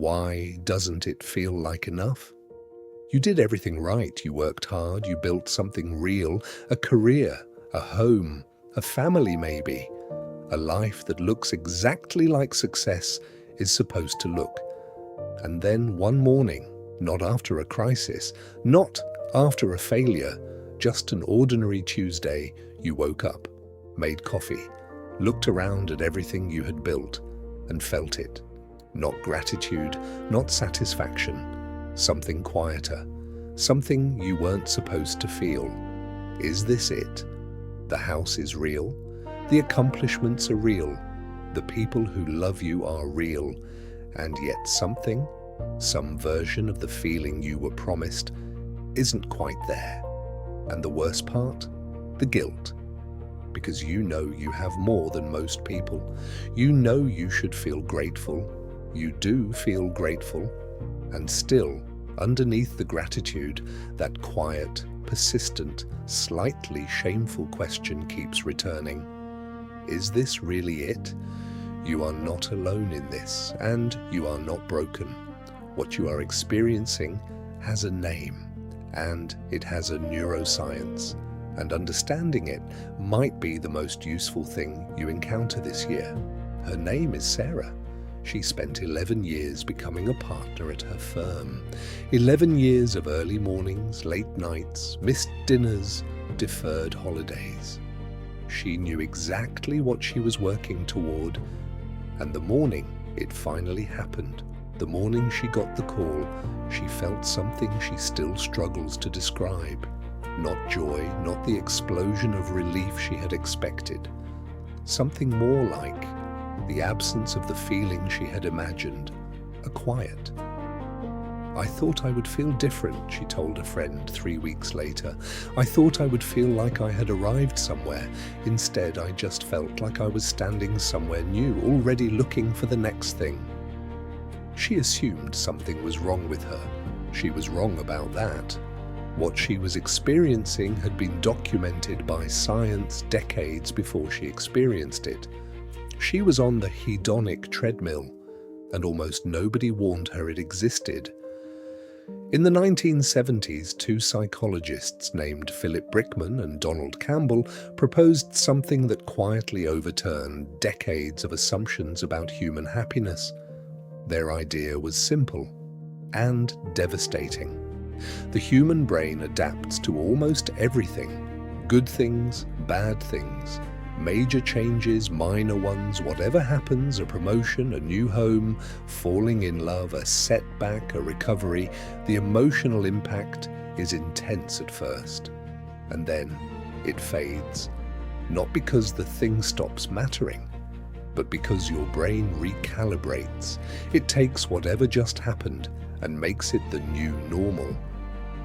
Why doesn't it feel like enough? You did everything right. You worked hard, you built something real, a career, a home, a family maybe. A life that looks exactly like success is supposed to look. And then one morning, not after a crisis, not after a failure, just an ordinary Tuesday, you woke up, made coffee, looked around at everything you had built, and felt it. Not gratitude, not satisfaction, something quieter, something you weren't supposed to feel. Is this it? The house is real, the accomplishments are real, the people who love you are real, and yet something, some version of the feeling you were promised, isn't quite there. And the worst part? The guilt. Because you know you have more than most people. You know you should feel grateful. You do feel grateful. And still, underneath the gratitude, that quiet, persistent, slightly shameful question keeps returning. Is this really it? You are not alone in this, and you are not broken. What you are experiencing has a name, and it has a neuroscience, and understanding it might be the most useful thing you encounter this year. Her name is Sarah. She spent 11 years becoming a partner at her firm. 11 years of early mornings, late nights, missed dinners, deferred holidays. She knew exactly what she was working toward, and the morning it finally happened, the morning she got the call, she felt something she still struggles to describe. Not joy, not the explosion of relief she had expected. Something more like the absence of the feeling she had imagined, a quiet. I thought I would feel different, she told a friend 3 weeks later. I thought I would feel like I had arrived somewhere. Instead, I just felt like I was standing somewhere new, already looking for the next thing. She assumed something was wrong with her. She was wrong about that. What she was experiencing had been documented by science decades before she experienced it. She was on the hedonic treadmill, and almost nobody warned her it existed. In the 1970s, two psychologists named Philip Brickman and Donald Campbell proposed something that quietly overturned decades of assumptions about human happiness. Their idea was simple and devastating. The human brain adapts to almost everything, good things, bad things, major changes, minor ones, whatever happens, a promotion, a new home, falling in love, a setback, a recovery, the emotional impact is intense at first. And then it fades, not because the thing stops mattering, but because your brain recalibrates. It takes whatever just happened and makes it the new normal.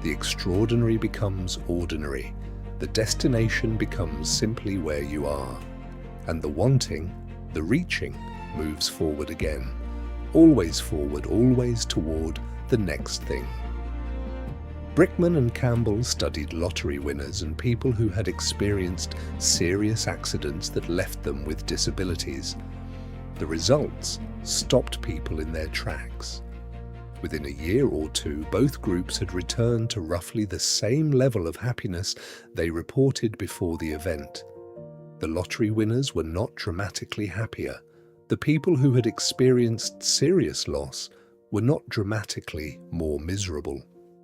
The extraordinary becomes ordinary. The destination becomes simply where you are. And the wanting, the reaching, moves forward again. Always forward, always toward the next thing. Brickman and Campbell studied lottery winners and people who had experienced serious accidents that left them with disabilities. The results stopped people in their tracks. Within a year or two, both groups had returned to roughly the same level of happiness they reported before the event. The lottery winners were not dramatically happier. The people who had experienced serious loss were not dramatically more miserable.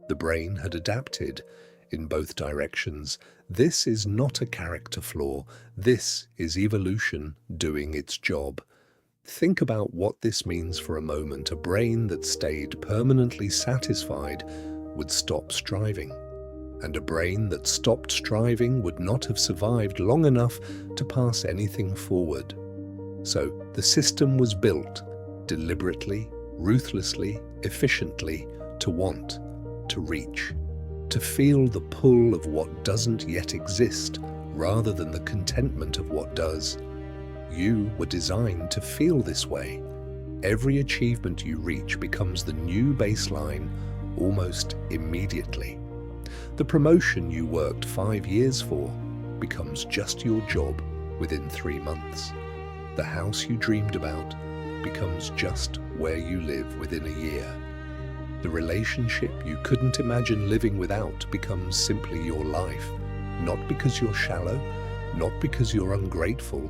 The brain had adapted in both directions. This is not a character flaw. This is evolution doing its job. Think about what this means for a moment. A brain that stayed permanently satisfied would stop striving, and a brain that stopped striving would not have survived long enough to pass anything forward. So the system was built deliberately, ruthlessly, efficiently to want, to reach, to feel the pull of what doesn't yet exist rather than the contentment of what does. You were designed to feel this way. Every achievement you reach becomes the new baseline almost immediately. The promotion you worked 5 years for becomes just your job within 3 months. The house you dreamed about becomes just where you live within a year. The relationship you couldn't imagine living without becomes simply your life, not because you're shallow, not because you're ungrateful,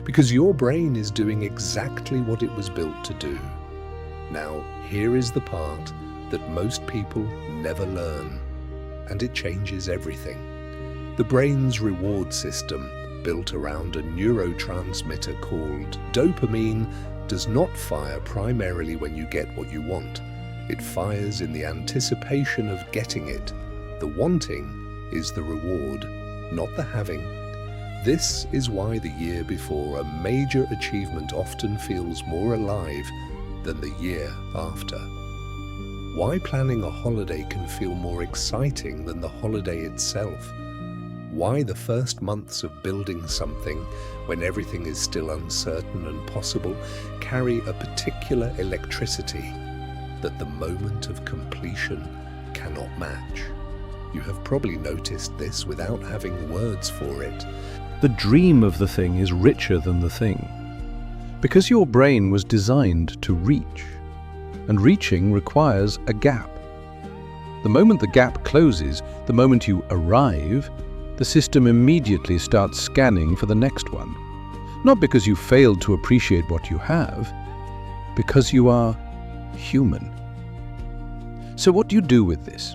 because your brain is doing exactly what it was built to do. Now, here is the part that most people never learn, and it changes everything. The brain's reward system, built around a neurotransmitter called dopamine, does not fire primarily when you get what you want. It fires in the anticipation of getting it. The wanting is the reward, not the having. This is why the year before a major achievement often feels more alive than the year after. Why planning a holiday can feel more exciting than the holiday itself. Why the first months of building something, when everything is still uncertain and possible, carry a particular electricity that the moment of completion cannot match. You have probably noticed this without having words for it. The dream of the thing is richer than the thing, because your brain was designed to reach, and reaching requires a gap. The moment the gap closes, the moment you arrive, the system immediately starts scanning for the next one. Not because you failed to appreciate what you have, because you are human. So what do you do with this?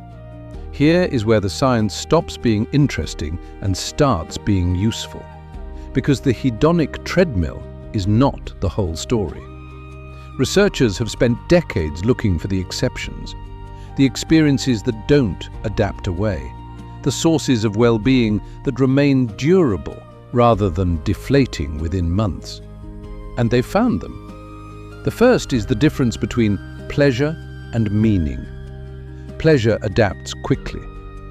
Here is where the science stops being interesting and starts being useful. Because the hedonic treadmill is not the whole story. Researchers have spent decades looking for the exceptions, the experiences that don't adapt away, the sources of well-being that remain durable rather than deflating within months. And they've found them. The first is the difference between pleasure and meaning. Pleasure adapts quickly.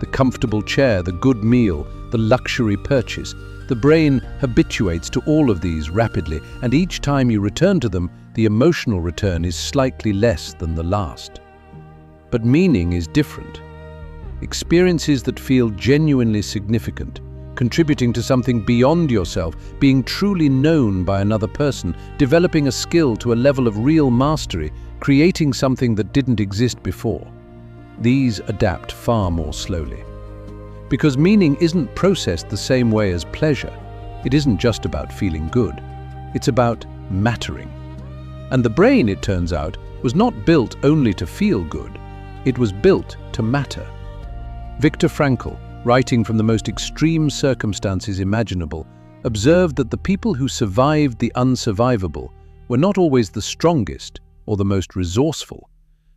The comfortable chair, the good meal, the luxury purchase. The brain habituates to all of these rapidly, and each time you return to them, the emotional return is slightly less than the last. But meaning is different. Experiences that feel genuinely significant, contributing to something beyond yourself, being truly known by another person, developing a skill to a level of real mastery, creating something that didn't exist before. These adapt far more slowly. Because meaning isn't processed the same way as pleasure. It isn't just about feeling good. It's about mattering. And the brain, it turns out, was not built only to feel good. It was built to matter. Viktor Frankl, writing from the most extreme circumstances imaginable, observed that the people who survived the unsurvivable were not always the strongest or the most resourceful.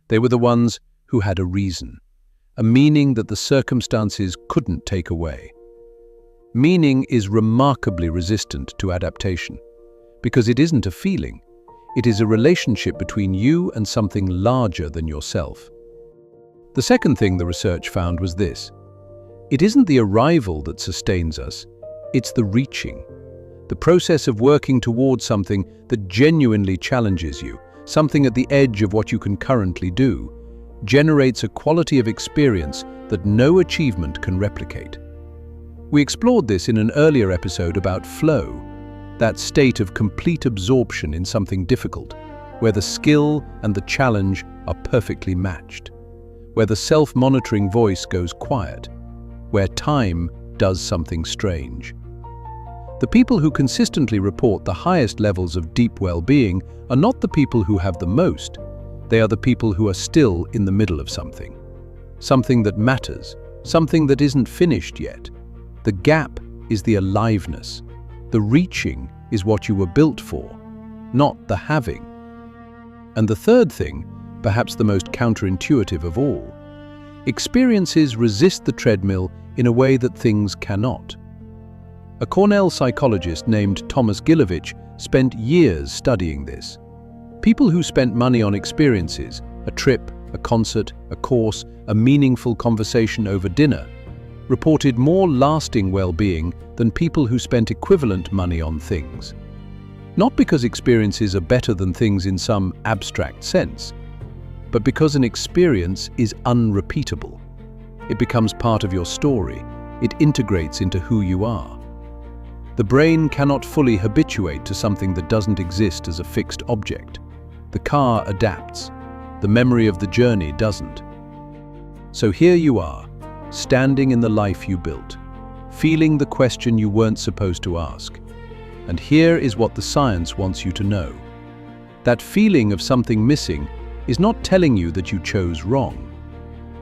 They were the ones who had a reason, a meaning that the circumstances couldn't take away. Meaning is remarkably resistant to adaptation, because it isn't a feeling. It is a relationship between you and something larger than yourself. The second thing the research found was this. It isn't the arrival that sustains us, it's the reaching. The process of working towards something that genuinely challenges you, something at the edge of what you can currently do, generates a quality of experience that no achievement can replicate. We explored this in an earlier episode about flow, that state of complete absorption in something difficult, where the skill and the challenge are perfectly matched, where the self-monitoring voice goes quiet, where time does something strange. The people who consistently report the highest levels of deep well-being are not the people who have the most. They are the people who are still in the middle of something. Something that matters, something that isn't finished yet. The gap is the aliveness. The reaching is what you were built for, not the having. And the third thing, perhaps the most counterintuitive of all, experiences resist the treadmill in a way that things cannot. A Cornell psychologist named Thomas Gilovich spent years studying this. People who spent money on experiences, a trip, a concert, a course, a meaningful conversation over dinner, reported more lasting well-being than people who spent equivalent money on things. Not because experiences are better than things in some abstract sense, but because an experience is unrepeatable. It becomes part of your story. It integrates into who you are. The brain cannot fully habituate to something that doesn't exist as a fixed object. The car adapts. The memory of the journey doesn't. So here you are, standing in the life you built, feeling the question you weren't supposed to ask. And here is what the science wants you to know. That feeling of something missing is not telling you that you chose wrong.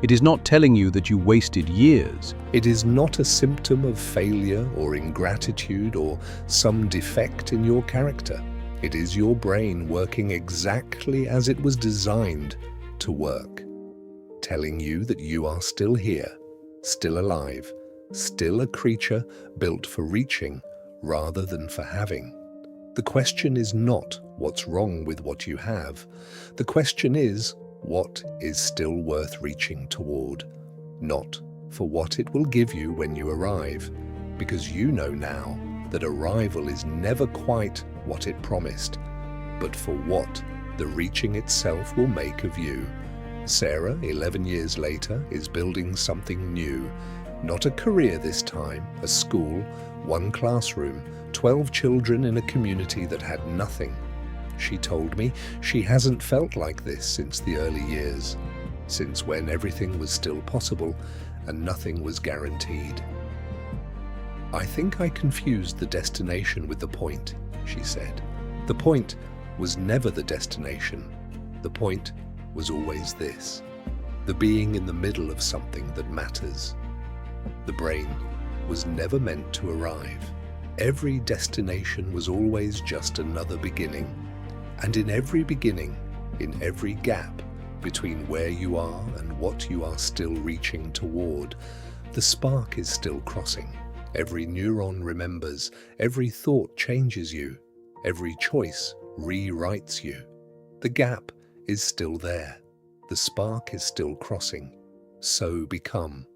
It is not telling you that you wasted years. It is not a symptom of failure or ingratitude or some defect in your character. It is your brain working exactly as it was designed to work, telling you that you are still here, still alive, still a creature built for reaching rather than for having. The question is not what's wrong with what you have. The question is, what is still worth reaching toward? Not for what it will give you when you arrive, because you know now that arrival is never quite what it promised, but for what the reaching itself will make of you. Sarah, 11 years later, is building something new. Not a career this time, a school, one classroom, 12 children in a community that had nothing. She told me she hasn't felt like this since the early years, since when everything was still possible and nothing was guaranteed. I think I confused the destination with the point, she said. The point was never the destination. The point was always this: the being in the middle of something that matters. The brain was never meant to arrive. Every destination was always just another beginning. And in every beginning, in every gap between where you are and what you are still reaching toward, the spark is still crossing. Every neuron remembers, every thought changes you, every choice rewrites you. The gap is still there. The spark is still crossing. So become.